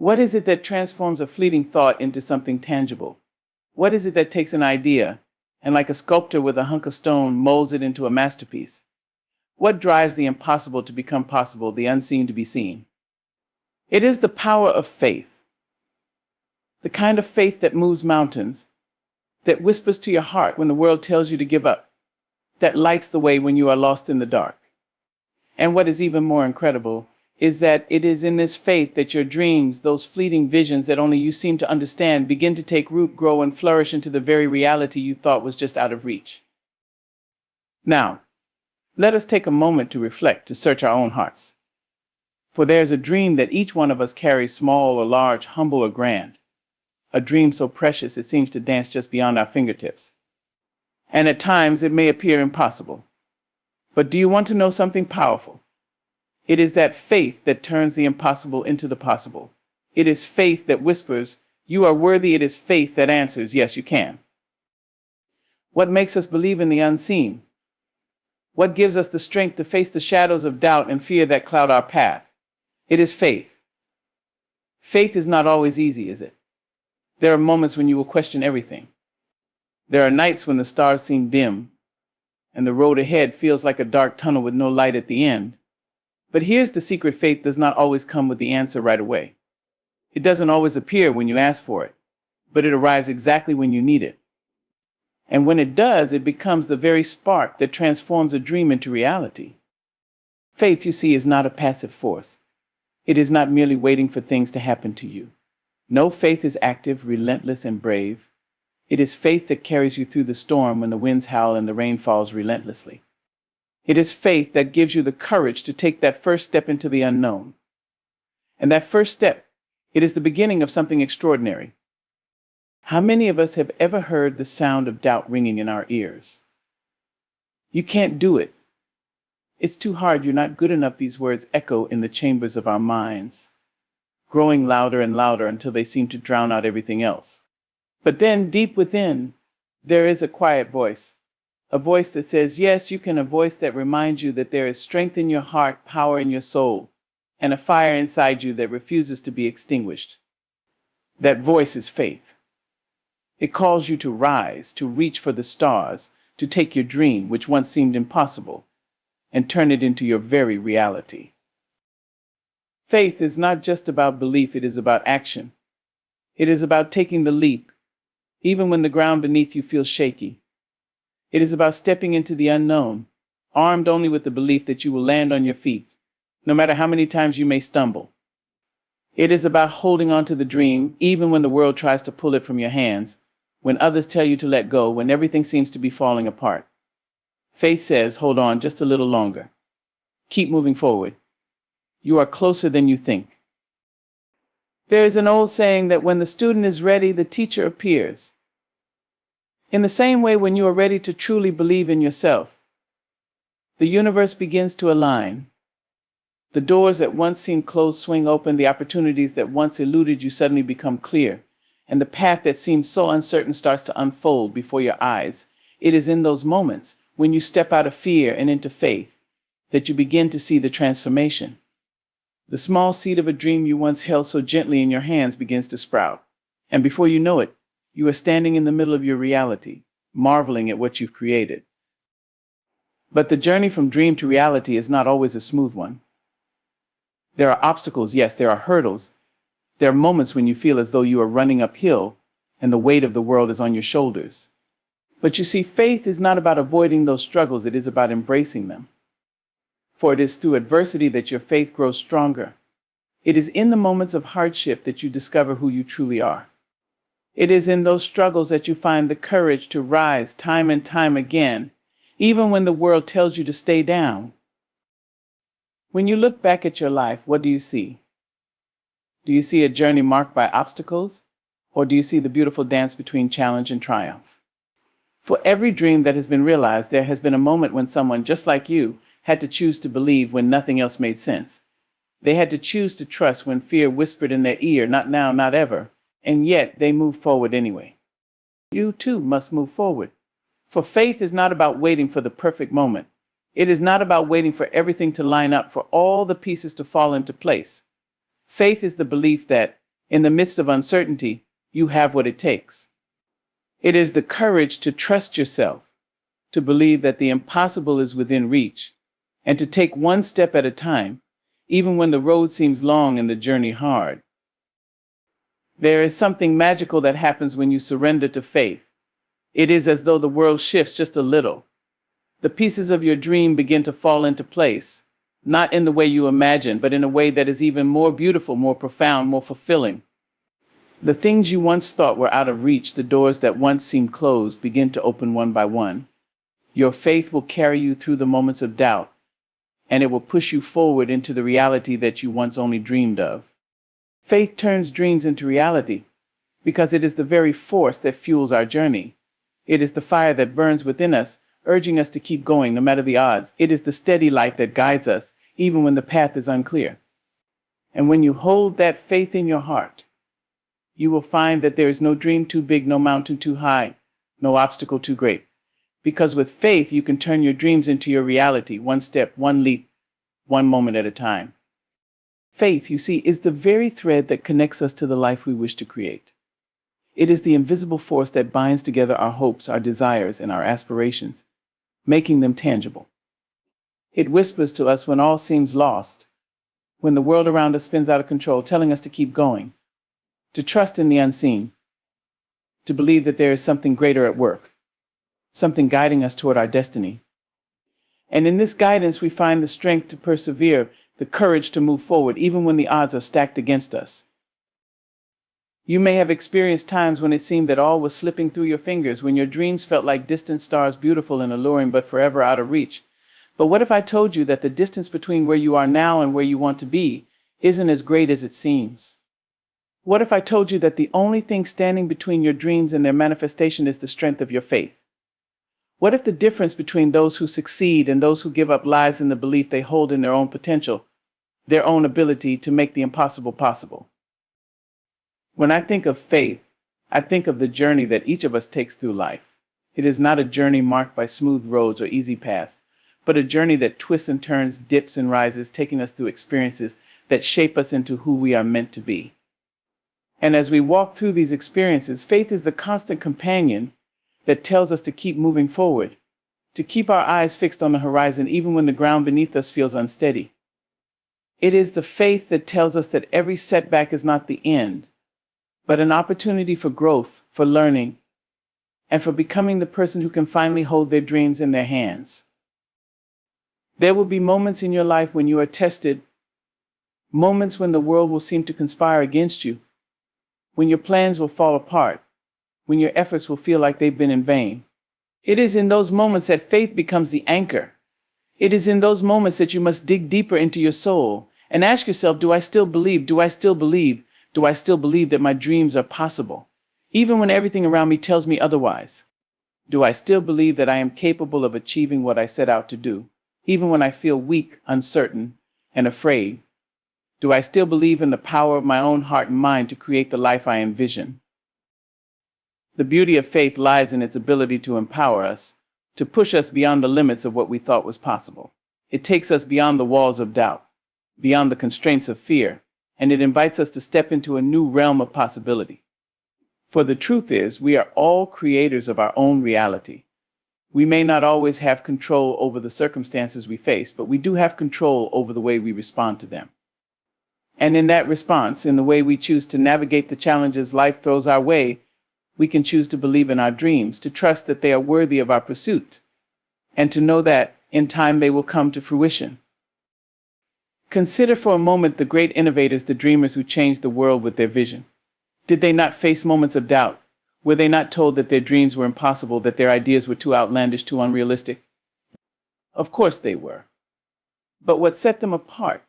What is it that transforms a fleeting thought into something tangible? What is it that takes an idea and, like a sculptor with a hunk of stone, molds it into a masterpiece? What drives the impossible to become possible, the unseen to be seen? It is the power of faith, the kind of faith that moves mountains, that whispers to your heart when the world tells you to give up, that lights the way when you are lost in the dark. And what is even more incredible is that it is in this faith that your dreams, those fleeting visions that only you seem to understand, begin to take root, grow, and flourish into the very reality you thought was just out of reach. Now, let us take a moment to reflect, to search our own hearts. For there is a dream that each one of us carries, small or large, humble or grand. A dream so precious it seems to dance just beyond our fingertips. And at times it may appear impossible. But do you want to know something powerful? It is that faith that turns the impossible into the possible. It is faith that whispers, "You are worthy." It is faith that answers, "Yes, you can." What makes us believe in the unseen? What gives us the strength to face the shadows of doubt and fear that cloud our path? It is faith. Faith is not always easy, is it? There are moments when you will question everything. There are nights when the stars seem dim and the road ahead feels like a dark tunnel with no light at the end. But here's the secret: faith does not always come with the answer right away. It doesn't always appear when you ask for it, but it arrives exactly when you need it. And when it does, it becomes the very spark that transforms a dream into reality. Faith, you see, is not a passive force. It is not merely waiting for things to happen to you. No, faith is active, relentless, and brave. It is faith that carries you through the storm when the winds howl and the rain falls relentlessly. It is faith that gives you the courage to take that first step into the unknown. And that first step, it is the beginning of something extraordinary. How many of us have ever heard the sound of doubt ringing in our ears? "You can't do it. It's too hard. You're not good enough." These words echo in the chambers of our minds, growing louder and louder until they seem to drown out everything else. But then, deep within, there is a quiet voice. A voice that says, "Yes, you can." A voice that reminds you that there is strength in your heart, power in your soul, and a fire inside you that refuses to be extinguished. That voice is faith. It calls you to rise, to reach for the stars, to take your dream, which once seemed impossible, and turn it into your very reality. Faith is not just about belief, it is about action. It is about taking the leap, even when the ground beneath you feels shaky. It is about stepping into the unknown, armed only with the belief that you will land on your feet, no matter how many times you may stumble. It is about holding on to the dream, even when the world tries to pull it from your hands, when others tell you to let go, when everything seems to be falling apart. Faith says, "Hold on just a little longer. Keep moving forward. You are closer than you think." There is an old saying that when the student is ready, the teacher appears. In the same way, when you are ready to truly believe in yourself, the universe begins to align. The doors that once seemed closed swing open, the opportunities that once eluded you suddenly become clear, and the path that seemed so uncertain starts to unfold before your eyes. It is in those moments, when you step out of fear and into faith, that you begin to see the transformation. The small seed of a dream you once held so gently in your hands begins to sprout, and before you know it, you are standing in the middle of your reality, marveling at what you've created. But the journey from dream to reality is not always a smooth one. There are obstacles, yes, there are hurdles. There are moments when you feel as though you are running uphill and the weight of the world is on your shoulders. But you see, faith is not about avoiding those struggles, it is about embracing them. For it is through adversity that your faith grows stronger. It is in the moments of hardship that you discover who you truly are. It is in those struggles that you find the courage to rise time and time again, even when the world tells you to stay down. When you look back at your life, what do you see? Do you see a journey marked by obstacles, or do you see the beautiful dance between challenge and triumph? For every dream that has been realized, there has been a moment when someone just like you had to choose to believe when nothing else made sense. They had to choose to trust when fear whispered in their ear, "Not now, not ever," and yet they moved forward anyway. You too must move forward. For faith is not about waiting for the perfect moment. It is not about waiting for everything to line up, for all the pieces to fall into place. Faith is the belief that In the midst of uncertainty, you have what it takes. It is the courage to trust yourself, to believe that the impossible is within reach, and to take one step at a time, even when the road seems long and the journey hard. There is something magical that happens when you surrender to faith. It is as though the world shifts just a little. The pieces of your dream begin to fall into place, not in the way you imagine, but in a way that is even more beautiful, more profound, more fulfilling. The things you once thought were out of reach, the doors that once seemed closed, begin to open one by one. Your faith will carry you through the moments of doubt, and it will push you forward into the reality that you once only dreamed of. Faith turns dreams into reality because it is the very force that fuels our journey. It is the fire that burns within us, urging us to keep going no matter the odds. It is the steady light that guides us, even when the path is unclear. And when you hold that faith in your heart, you will find that there is no dream too big, no mountain too high, no obstacle too great. Because with faith, you can turn your dreams into your reality, one step, one leap, one moment at a time. Faith, you see, is the very thread that connects us to the life we wish to create. It is the invisible force that binds together our hopes, our desires, and our aspirations, making them tangible. It whispers to us when all seems lost, when the world around us spins out of control, telling us to keep going, to trust in the unseen, to believe that there is something greater at work, something guiding us toward our destiny. And in this guidance, we find the strength to persevere, the courage to move forward, even when the odds are stacked against us. You may have experienced times when it seemed that all was slipping through your fingers, when your dreams felt like distant stars, beautiful and alluring, but forever out of reach. But what if I told you that the distance between where you are now and where you want to be isn't as great as it seems? What if I told you that the only thing standing between your dreams and their manifestation is the strength of your faith? What if the difference between those who succeed and those who give up lies in the belief they hold in their own potential, their own ability to make the impossible possible? When I think of faith, I think of the journey that each of us takes through life. It is not a journey marked by smooth roads or easy paths, but a journey that twists and turns, dips and rises, taking us through experiences that shape us into who we are meant to be. And as we walk through these experiences, faith is the constant companion that tells us to keep moving forward, to keep our eyes fixed on the horizon even when the ground beneath us feels unsteady. It is the faith that tells us that every setback is not the end, but an opportunity for growth, for learning, and for becoming the person who can finally hold their dreams in their hands. There will be moments in your life when you are tested, moments when the world will seem to conspire against you, when your plans will fall apart, when your efforts will feel like they've been in vain. It is in those moments that faith becomes the anchor. It is in those moments that you must dig deeper into your soul and ask yourself, do I still believe? Do I still believe? Do I still believe that my dreams are possible, even when everything around me tells me otherwise? Do I still believe that I am capable of achieving what I set out to do, even when I feel weak, uncertain, and afraid? Do I still believe in the power of my own heart and mind to create the life I envision? The beauty of faith lies in its ability to empower us, to push us beyond the limits of what we thought was possible. It takes us beyond the walls of doubt, beyond the constraints of fear, and it invites us to step into a new realm of possibility. For the truth is, we are all creators of our own reality. We may not always have control over the circumstances we face, but we do have control over the way we respond to them. And in that response, in the way we choose to navigate the challenges life throws our way, we can choose to believe in our dreams, to trust that they are worthy of our pursuit, and to know that in time they will come to fruition. Consider for a moment the great innovators, the dreamers who changed the world with their vision. Did they not face moments of doubt? Were they not told that their dreams were impossible, that their ideas were too outlandish, too unrealistic? Of course they were. But what set them apart,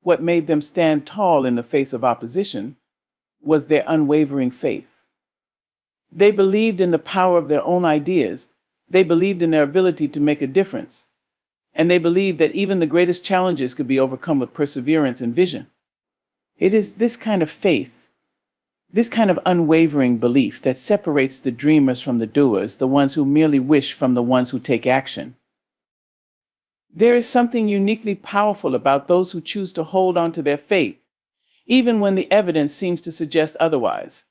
what made them stand tall in the face of opposition, was their unwavering faith. They believed in the power of their own ideas. They believed in their ability to make a difference. And they believed that even the greatest challenges could be overcome with perseverance and vision. It is this kind of faith, this kind of unwavering belief that separates the dreamers from the doers, the ones who merely wish from the ones who take action. There is something uniquely powerful about those who choose to hold on to their faith, even when the evidence seems to suggest otherwise.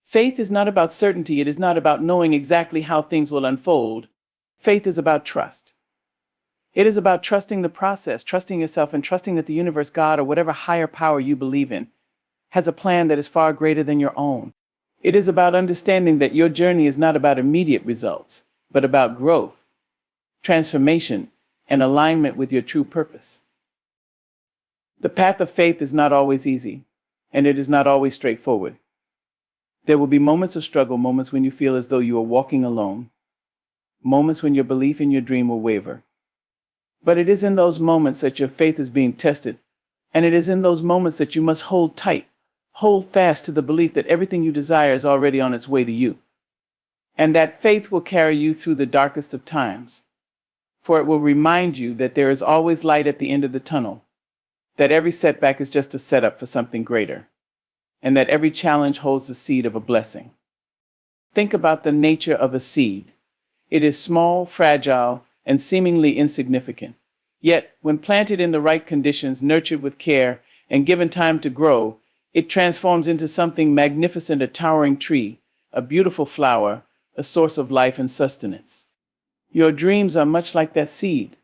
Faith is not about certainty. It is not about knowing exactly how things will unfold. Faith is about trust. It is about trusting the process, trusting yourself, and trusting that the universe, God, or whatever higher power you believe in, has a plan that is far greater than your own. It is about understanding that your journey is not about immediate results, but about growth, transformation, and alignment with your true purpose. The path of faith is not always easy, and it is not always straightforward. There will be moments of struggle, moments when you feel as though you are walking alone, moments when your belief in your dream will waver. But it is in those moments that your faith is being tested, and it is in those moments that you must hold tight, hold fast to the belief that everything you desire is already on its way to you. And that faith will carry you through the darkest of times, for it will remind you that there is always light at the end of the tunnel, that every setback is just a setup for something greater, and that every challenge holds the seed of a blessing. Think about the nature of a seed. It is small, fragile, and seemingly insignificant. Yet, when planted in the right conditions, nurtured with care, and given time to grow, it transforms into something magnificent, a towering tree, a beautiful flower, a source of life and sustenance. Your dreams are much like that seed.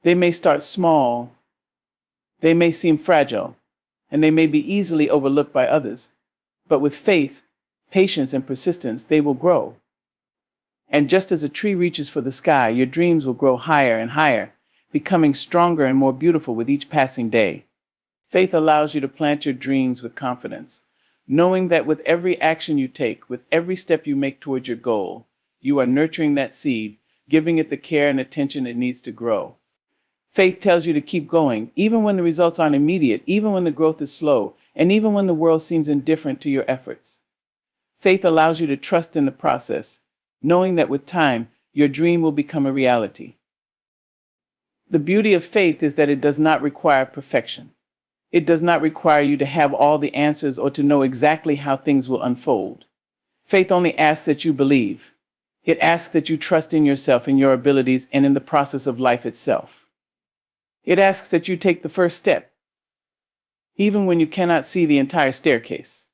They may start small, they may seem fragile, and they may be easily overlooked by others. But with faith, patience, and persistence, they will grow. And just as a tree reaches for the sky, your dreams will grow higher and higher, becoming stronger and more beautiful with each passing day. Faith allows you to plant your dreams with confidence, knowing that with every action you take, with every step you make toward your goal, you are nurturing that seed, giving it the care and attention it needs to grow. Faith tells you to keep going, even when the results aren't immediate, even when the growth is slow, and even when the world seems indifferent to your efforts. Faith allows you to trust in the process, knowing that with time, your dream will become a reality. The beauty of faith is that it does not require perfection. It does not require you to have all the answers or to know exactly how things will unfold. Faith only asks that you believe. It asks that you trust in yourself, in your abilities, and in the process of life itself. It asks that you take the first step, even when you cannot see the entire staircase.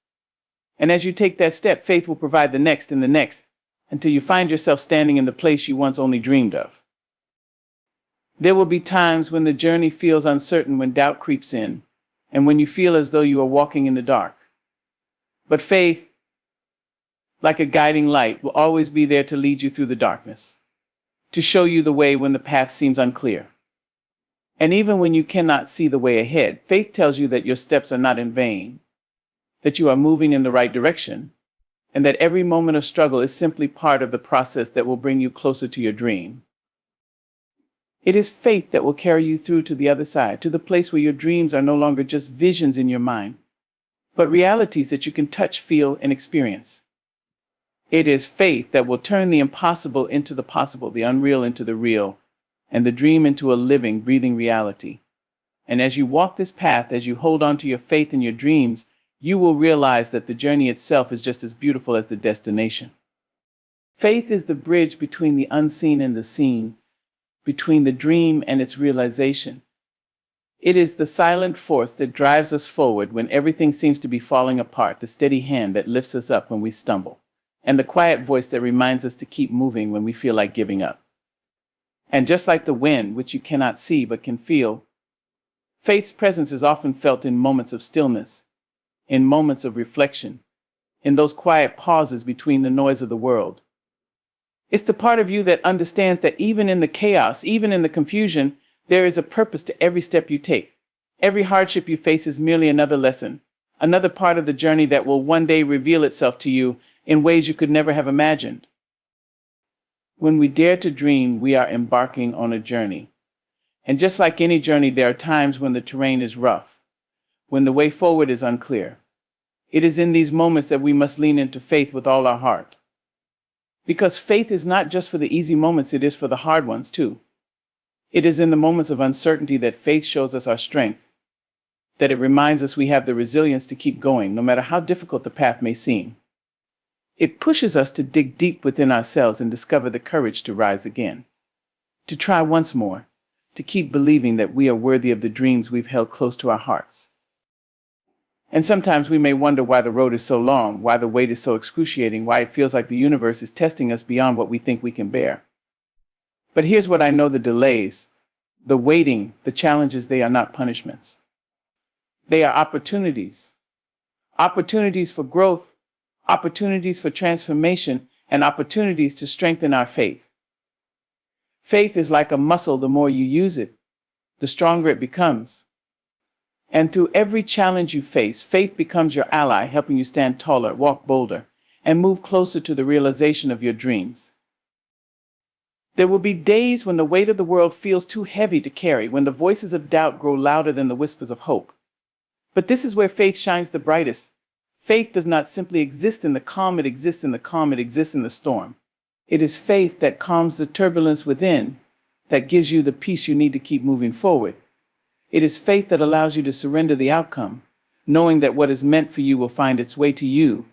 And as you take that step, faith will provide the next and the next, until you find yourself standing in the place you once only dreamed of. There will be times when the journey feels uncertain, when doubt creeps in, and when you feel as though you are walking in the dark. But faith, like a guiding light, will always be there to lead you through the darkness, to show you the way when the path seems unclear. And even when you cannot see the way ahead, faith tells you that your steps are not in vain, that you are moving in the right direction, and that every moment of struggle is simply part of the process that will bring you closer to your dream. It is faith that will carry you through to the other side, to the place where your dreams are no longer just visions in your mind, but realities that you can touch, feel, and experience. It is faith that will turn the impossible into the possible, the unreal into the real, and the dream into a living, breathing reality. And as you walk this path, as you hold on to your faith and your dreams, you will realize that the journey itself is just as beautiful as the destination. Faith is the bridge between the unseen and the seen, between the dream and its realization. It is the silent force that drives us forward when everything seems to be falling apart, the steady hand that lifts us up when we stumble, and the quiet voice that reminds us to keep moving when we feel like giving up. And just like the wind, which you cannot see but can feel, faith's presence is often felt in moments of stillness, in moments of reflection, in those quiet pauses between the noise of the world. It's the part of you that understands that even in the chaos, even in the confusion, there is a purpose to every step you take. Every hardship you face is merely another lesson, another part of the journey that will one day reveal itself to you in ways you could never have imagined. When we dare to dream, we are embarking on a journey. And just like any journey, there are times when the terrain is rough, when the way forward is unclear. It is in these moments that we must lean into faith with all our heart. Because faith is not just for the easy moments, it is for the hard ones too. It is in the moments of uncertainty that faith shows us our strength, that it reminds us we have the resilience to keep going, no matter how difficult the path may seem. It pushes us to dig deep within ourselves and discover the courage to rise again, to try once more, to keep believing that we are worthy of the dreams we've held close to our hearts. And sometimes we may wonder why the road is so long, why the wait is so excruciating, why it feels like the universe is testing us beyond what we think we can bear. But here's what I know: the delays, the waiting, the challenges, they are not punishments. They are opportunities. Opportunities for growth, opportunities for transformation, and opportunities to strengthen our faith. Faith is like a muscle. The more you use it, the stronger it becomes. And through every challenge you face, faith becomes your ally, helping you stand taller, walk bolder, and move closer to the realization of your dreams. There will be days when the weight of the world feels too heavy to carry, when the voices of doubt grow louder than the whispers of hope. But this is where faith shines the brightest. Faith does not simply exist in the calm, it exists in the calm, it exists in the storm. It is faith that calms the turbulence within, that gives you the peace you need to keep moving forward. It is faith that allows you to surrender the outcome, knowing that what is meant for you will find its way to you,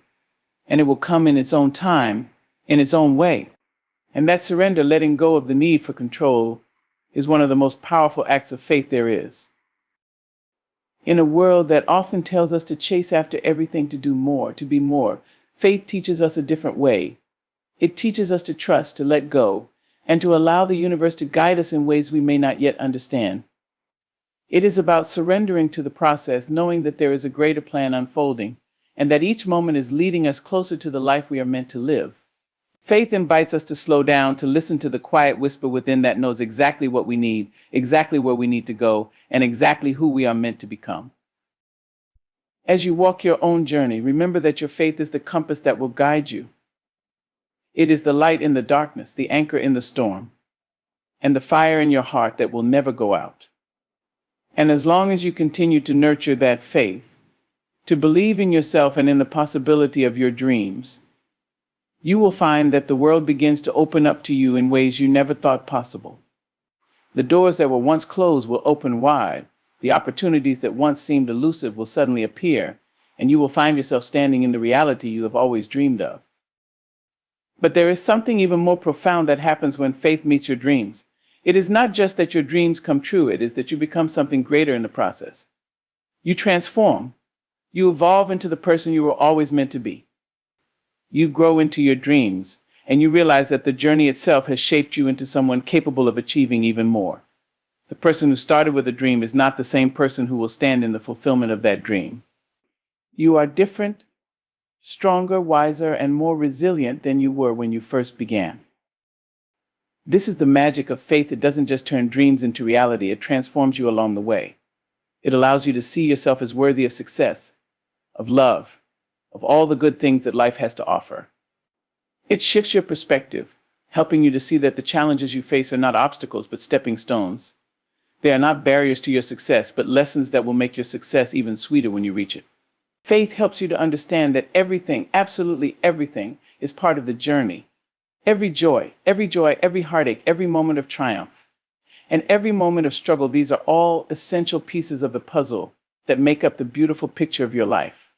and it will come in its own time, in its own way. And that surrender, letting go of the need for control, is one of the most powerful acts of faith there is. In a world that often tells us to chase after everything, to do more, to be more, faith teaches us a different way. It teaches us to trust, to let go, and to allow the universe to guide us in ways we may not yet understand. It is about surrendering to the process, knowing that there is a greater plan unfolding, and that each moment is leading us closer to the life we are meant to live. Faith invites us to slow down, to listen to the quiet whisper within that knows exactly what we need, exactly where we need to go, and exactly who we are meant to become. As you walk your own journey, remember that your faith is the compass that will guide you. It is the light in the darkness, the anchor in the storm, and the fire in your heart that will never go out. And as long as you continue to nurture that faith, to believe in yourself and in the possibility of your dreams, you will find that the world begins to open up to you in ways you never thought possible. The doors that were once closed will open wide. The opportunities that once seemed elusive will suddenly appear, and you will find yourself standing in the reality you have always dreamed of. But there is something even more profound that happens when faith meets your dreams. It is not just that your dreams come true, it is that you become something greater in the process. You transform. You evolve into the person you were always meant to be. You grow into your dreams, and you realize that the journey itself has shaped you into someone capable of achieving even more. The person who started with a dream is not the same person who will stand in the fulfillment of that dream. You are different, stronger, wiser, and more resilient than you were when you first began. This is the magic of faith. It doesn't just turn dreams into reality, it transforms you along the way. It allows you to see yourself as worthy of success, of love, of all the good things that life has to offer. It shifts your perspective, helping you to see that the challenges you face are not obstacles, but stepping stones. They are not barriers to your success, but lessons that will make your success even sweeter when you reach it. Faith helps you to understand that everything, absolutely everything, is part of the journey. Every joy, every heartache, every moment of triumph, and every moment of struggle, these are all essential pieces of the puzzle that make up the beautiful picture of your life.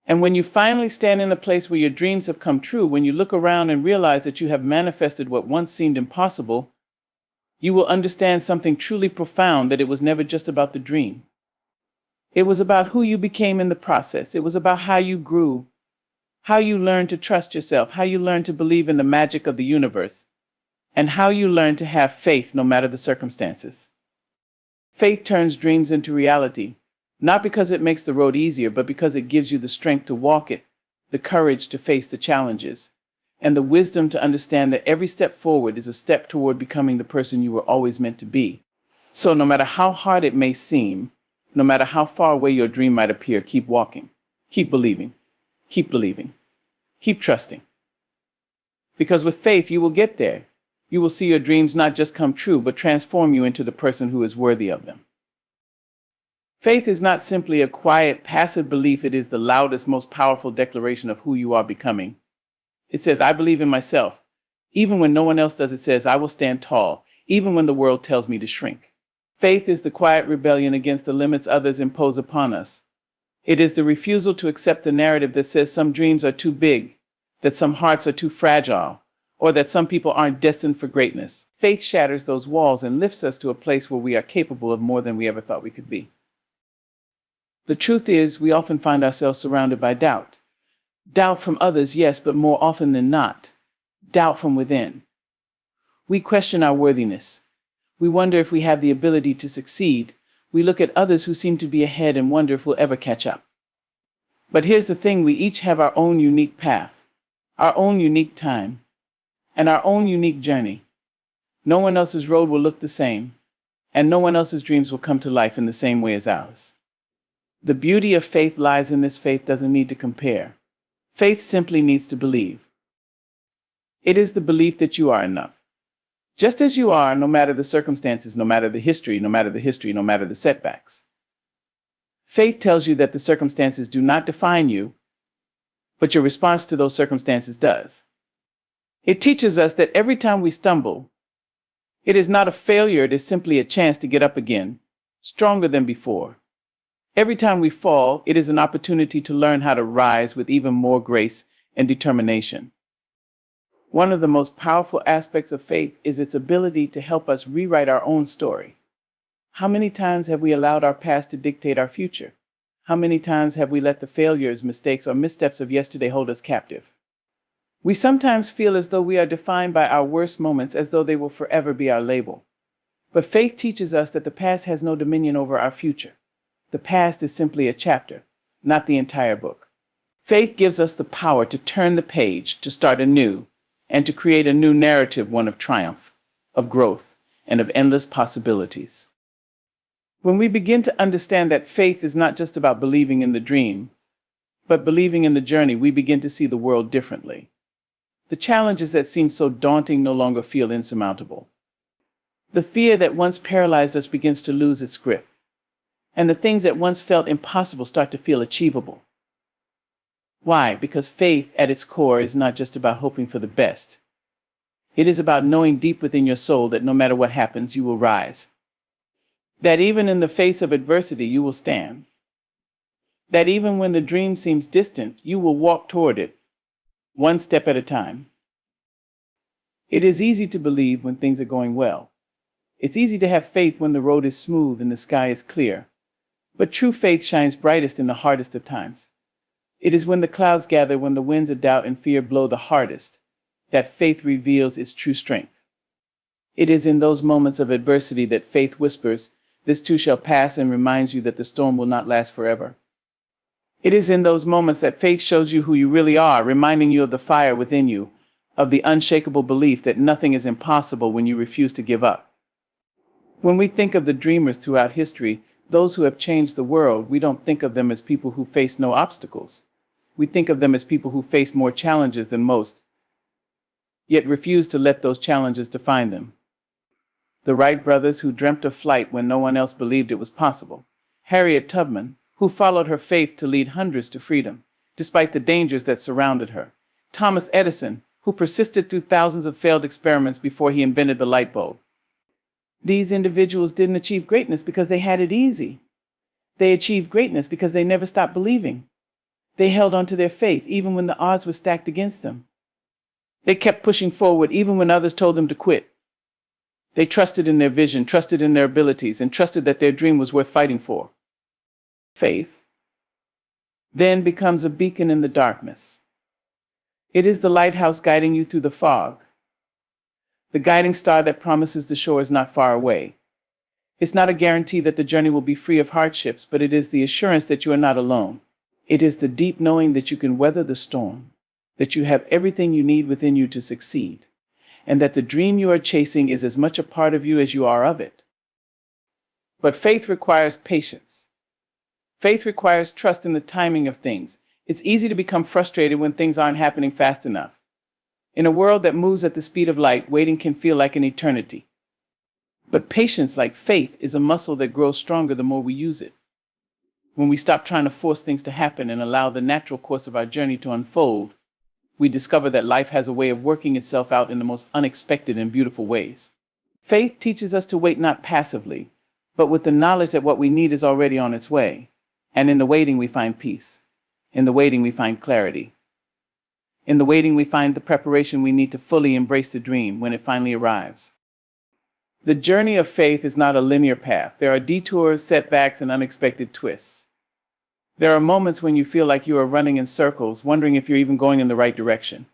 And when you finally stand in a place where your dreams have come true, when you look around and realize that you have manifested what once seemed impossible, you will understand something truly profound, that it was never just about the dream. It was about who you became in the process. It was about how you grew, how you learned to trust yourself, how you learned to believe in the magic of the universe, and how you learned to have faith no matter the circumstances. Faith turns dreams into reality, not because it makes the road easier, but because it gives you the strength to walk it, the courage to face the challenges, and the wisdom to understand that every step forward is a step toward becoming the person you were always meant to be. So no matter how hard it may seem, no matter how far away your dream might appear, keep walking, keep believing, keep trusting. Because with faith, you will get there. You will see your dreams not just come true, but transform you into the person who is worthy of them. Faith is not simply a quiet, passive belief. It is the loudest, most powerful declaration of who you are becoming. It says, I believe in myself. Even when no one else does, it says, I will stand tall, even when the world tells me to shrink. Faith is the quiet rebellion against the limits others impose upon us. It is the refusal to accept the narrative that says some dreams are too big, that some hearts are too fragile, or that some people aren't destined for greatness. Faith shatters those walls and lifts us to a place where we are capable of more than we ever thought we could be. The truth is, we often find ourselves surrounded by doubt. Doubt from others, yes, but more often than not, doubt from within. We question our worthiness. We wonder if we have the ability to succeed. We look at others who seem to be ahead and wonder if we'll ever catch up. But here's the thing, we each have our own unique path, our own unique time, and our own unique journey. No one else's road will look the same, and no one else's dreams will come to life in the same way as ours. The beauty of faith lies in this: faith doesn't need to compare. Faith simply needs to believe. It is the belief that you are enough. Just as you are, no matter the circumstances, no matter the history, no matter the setbacks. Faith tells you that the circumstances do not define you, but your response to those circumstances does. It teaches us that every time we stumble, it is not a failure, it is simply a chance to get up again, stronger than before. Every time we fall, it is an opportunity to learn how to rise with even more grace and determination. One of the most powerful aspects of faith is its ability to help us rewrite our own story. How many times have we allowed our past to dictate our future? How many times have we let the failures, mistakes, or missteps of yesterday hold us captive? We sometimes feel as though we are defined by our worst moments, as though they will forever be our label. But faith teaches us that the past has no dominion over our future. The past is simply a chapter, not the entire book. Faith gives us the power to turn the page, to start anew, and to create a new narrative, one of triumph, of growth, and of endless possibilities. When we begin to understand that faith is not just about believing in the dream, but believing in the journey, we begin to see the world differently. The challenges that seemed so daunting no longer feel insurmountable. The fear that once paralyzed us begins to lose its grip, and the things that once felt impossible start to feel achievable. Why? Because faith at its core is not just about hoping for the best. It is about knowing deep within your soul that no matter what happens, you will rise. That even in the face of adversity, you will stand. That even when the dream seems distant, you will walk toward it, one step at a time. It is easy to believe when things are going well. It's easy to have faith when the road is smooth and the sky is clear. But true faith shines brightest in the hardest of times. It is when the clouds gather, when the winds of doubt and fear blow the hardest, that faith reveals its true strength. It is in those moments of adversity that faith whispers, "This too shall pass," and reminds you that the storm will not last forever. It is in those moments that faith shows you who you really are, reminding you of the fire within you, of the unshakable belief that nothing is impossible when you refuse to give up. When we think of the dreamers throughout history, those who have changed the world, we don't think of them as people who face no obstacles. We think of them as people who face more challenges than most, yet refuse to let those challenges define them. The Wright brothers, who dreamt of flight when no one else believed it was possible. Harriet Tubman, who followed her faith to lead hundreds to freedom, despite the dangers that surrounded her. Thomas Edison, who persisted through thousands of failed experiments before he invented the light bulb. These individuals didn't achieve greatness because they had it easy. They achieved greatness because they never stopped believing. They held on to their faith even when the odds were stacked against them. They kept pushing forward even when others told them to quit. They trusted in their vision, trusted in their abilities, and trusted that their dream was worth fighting for. Faith then becomes a beacon in the darkness. It is the lighthouse guiding you through the fog, the guiding star that promises the shore is not far away. It's not a guarantee that the journey will be free of hardships, but it is the assurance that you are not alone. It is the deep knowing that you can weather the storm, that you have everything you need within you to succeed, and that the dream you are chasing is as much a part of you as you are of it. But faith requires patience. Faith requires trust in the timing of things. It's easy to become frustrated when things aren't happening fast enough. In a world that moves at the speed of light, waiting can feel like an eternity. But patience, like faith, is a muscle that grows stronger the more we use it. When we stop trying to force things to happen and allow the natural course of our journey to unfold, we discover that life has a way of working itself out in the most unexpected and beautiful ways. Faith teaches us to wait not passively, but with the knowledge that what we need is already on its way. And in the waiting, we find peace. In the waiting, we find clarity. In the waiting, we find the preparation we need to fully embrace the dream when it finally arrives. The journey of faith is not a linear path. There are detours, setbacks, and unexpected twists. There are moments when you feel like you are running in circles, wondering if you're even going in the right direction.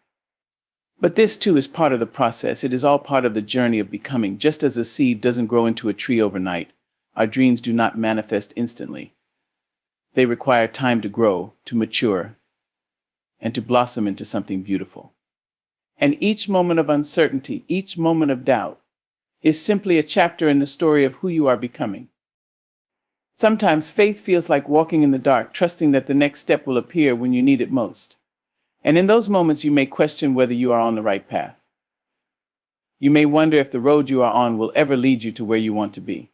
But this too is part of the process. It is all part of the journey of becoming. Just as a seed doesn't grow into a tree overnight, our dreams do not manifest instantly. They require time to grow, to mature, and to blossom into something beautiful. And each moment of uncertainty, each moment of doubt, is simply a chapter in the story of who you are becoming. Sometimes faith feels like walking in the dark, trusting that the next step will appear when you need it most. And in those moments, you may question whether you are on the right path. You may wonder if the road you are on will ever lead you to where you want to be.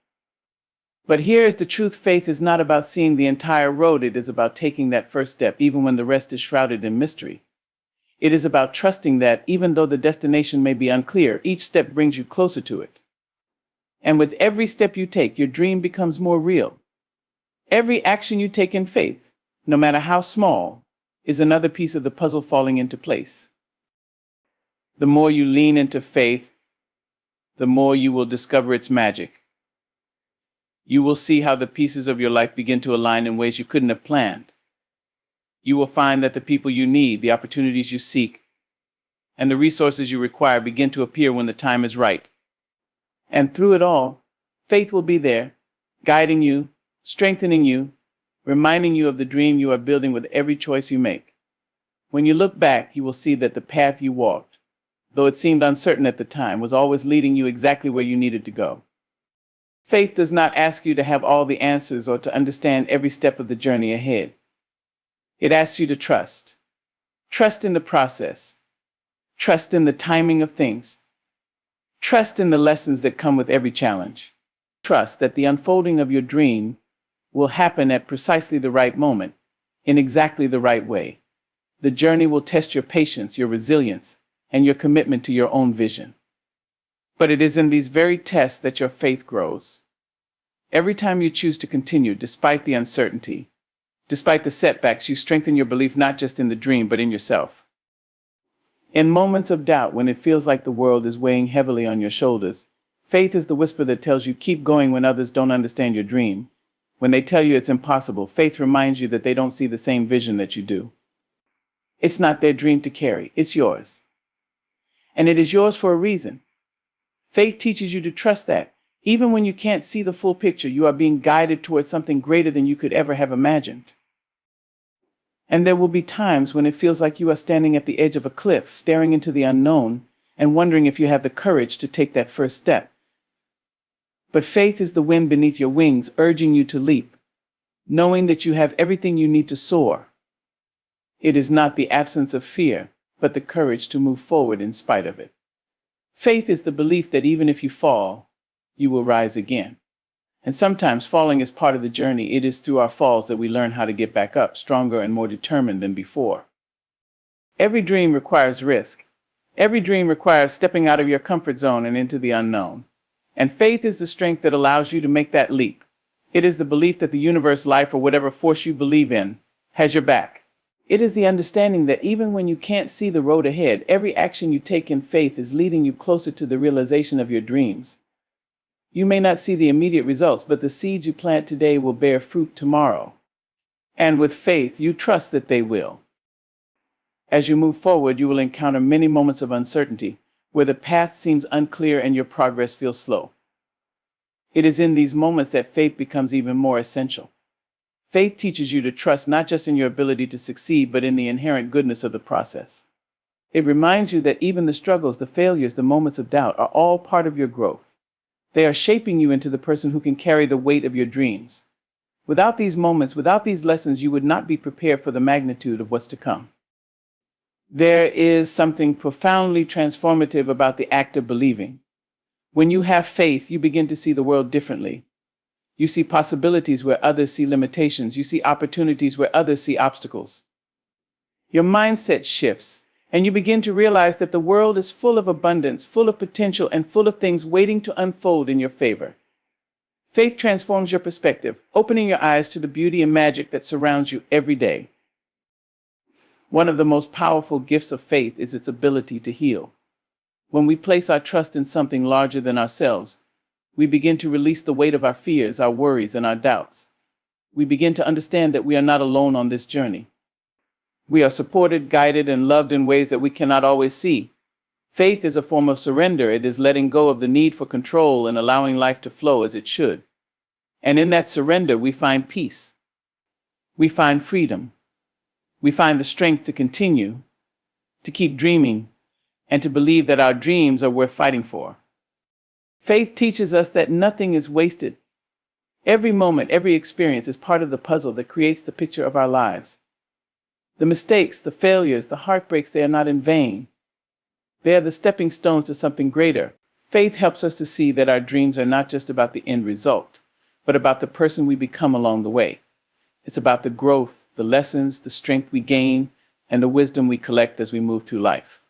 But here is the truth. Faith is not about seeing the entire road. It is about taking that first step, even when the rest is shrouded in mystery. It is about trusting that, even though the destination may be unclear, each step brings you closer to it. And with every step you take, your dream becomes more real. Every action you take in faith, no matter how small, is another piece of the puzzle falling into place. The more you lean into faith, the more you will discover its magic. You will see how the pieces of your life begin to align in ways you couldn't have planned. You will find that the people you need, the opportunities you seek, and the resources you require begin to appear when the time is right. And through it all, faith will be there, guiding you, strengthening you, reminding you of the dream you are building with every choice you make. When you look back, you will see that the path you walked, though it seemed uncertain at the time, was always leading you exactly where you needed to go. Faith does not ask you to have all the answers or to understand every step of the journey ahead. It asks you to trust. Trust in the process. Trust in the timing of things. Trust in the lessons that come with every challenge. Trust that the unfolding of your dream will happen at precisely the right moment, in exactly the right way. The journey will test your patience, your resilience, and your commitment to your own vision. But it is in these very tests that your faith grows. Every time you choose to continue, despite the uncertainty, despite the setbacks, you strengthen your belief not just in the dream, but in yourself. In moments of doubt, when it feels like the world is weighing heavily on your shoulders, faith is the whisper that tells you keep going when others don't understand your dream. When they tell you it's impossible, faith reminds you that they don't see the same vision that you do. It's not their dream to carry, it's yours. And it is yours for a reason. Faith teaches you to trust that, even when you can't see the full picture, you are being guided towards something greater than you could ever have imagined. And there will be times when it feels like you are standing at the edge of a cliff, staring into the unknown, and wondering if you have the courage to take that first step. But faith is the wind beneath your wings, urging you to leap, knowing that you have everything you need to soar. It is not the absence of fear, but the courage to move forward in spite of it. Faith is the belief that even if you fall, you will rise again. And sometimes falling is part of the journey. It is through our falls that we learn how to get back up, stronger and more determined than before. Every dream requires risk. Every dream requires stepping out of your comfort zone and into the unknown. And faith is the strength that allows you to make that leap. It is the belief that the universe, life, or whatever force you believe in has your back. It is the understanding that even when you can't see the road ahead, every action you take in faith is leading you closer to the realization of your dreams. You may not see the immediate results, but the seeds you plant today will bear fruit tomorrow. And with faith, you trust that they will. As you move forward, you will encounter many moments of uncertainty, where the path seems unclear and your progress feels slow. It is in these moments that faith becomes even more essential. Faith teaches you to trust not just in your ability to succeed, but in the inherent goodness of the process. It reminds you that even the struggles, the failures, the moments of doubt are all part of your growth. They are shaping you into the person who can carry the weight of your dreams. Without these moments, without these lessons, you would not be prepared for the magnitude of what's to come. There is something profoundly transformative about the act of believing. When you have faith, you begin to see the world differently. You see possibilities where others see limitations. You see opportunities where others see obstacles. Your mindset shifts, and you begin to realize that the world is full of abundance, full of potential, and full of things waiting to unfold in your favor. Faith transforms your perspective, opening your eyes to the beauty and magic that surrounds you every day. One of the most powerful gifts of faith is its ability to heal. When we place our trust in something larger than ourselves, we begin to release the weight of our fears, our worries, and our doubts. we begin to understand that we are not alone on this journey. We are supported, guided, and loved in ways that we cannot always see. Faith is a form of surrender. It is letting go of the need for control and allowing life to flow as it should. And in that surrender, we find peace. We find freedom. We find the strength to continue, to keep dreaming, and to believe that our dreams are worth fighting for. Faith teaches us that nothing is wasted. Every moment, every experience is part of the puzzle that creates the picture of our lives. The mistakes, the failures, the heartbreaks, they are not in vain. They are the stepping stones to something greater. Faith helps us to see that our dreams are not just about the end result, but about the person we become along the way. It's about the growth, the lessons, the strength we gain, and the wisdom we collect as we move through life.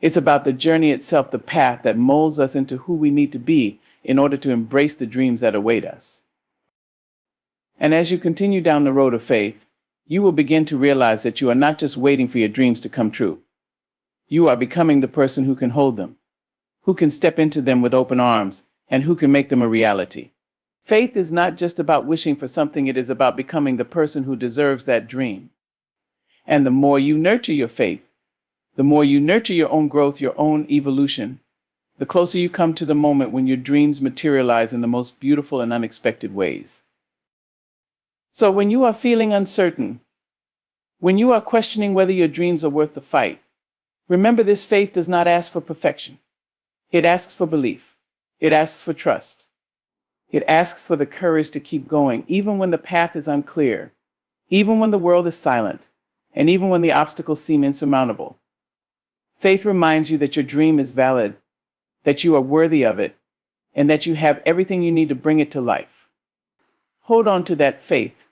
It's about the journey itself, the path that molds us into who we need to be in order to embrace the dreams that await us. And as you continue down the road of faith, you will begin to realize that you are not just waiting for your dreams to come true. You are becoming the person who can hold them, who can step into them with open arms, and who can make them a reality. Faith is not just about wishing for something, it is about becoming the person who deserves that dream. And the more you nurture your faith, the more you nurture your own growth, your own evolution, the closer you come to the moment when your dreams materialize in the most beautiful and unexpected ways. So when you are feeling uncertain, when you are questioning whether your dreams are worth the fight, remember this: faith does not ask for perfection. It asks for belief. It asks for trust. It asks for the courage to keep going, even when the path is unclear, even when the world is silent, and even when the obstacles seem insurmountable. Faith reminds you that your dream is valid, that you are worthy of it, and that you have everything you need to bring it to life. Hold on to that faith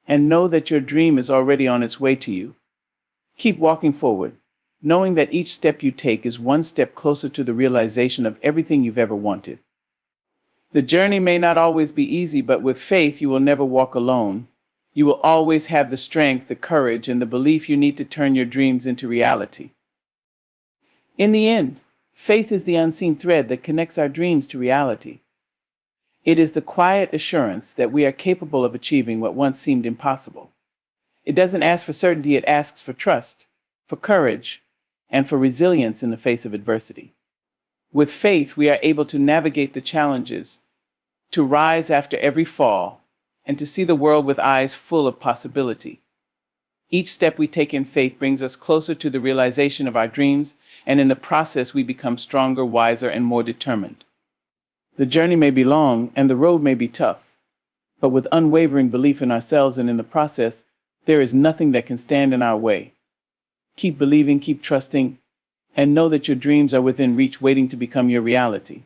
and know that your dream is already on its way to you. Keep walking forward, knowing that each step you take is one step closer to the realization of everything you've ever wanted. The journey may not always be easy, but with faith, you will never walk alone. You will always have the strength, the courage, and the belief you need to turn your dreams into reality. In the end, faith is the unseen thread that connects our dreams to reality. It is the quiet assurance that we are capable of achieving what once seemed impossible. It doesn't ask for certainty, it asks for trust, for courage, and for resilience in the face of adversity. With faith, we are able to navigate the challenges, to rise after every fall, and to see the world with eyes full of possibility. Each step we take in faith brings us closer to the realization of our dreams, and in the process we become stronger, wiser, and more determined. The journey may be long and the road may be tough, but with unwavering belief in ourselves and in the process, there is nothing that can stand in our way. Keep believing, keep trusting, and know that your dreams are within reach, waiting to become your reality.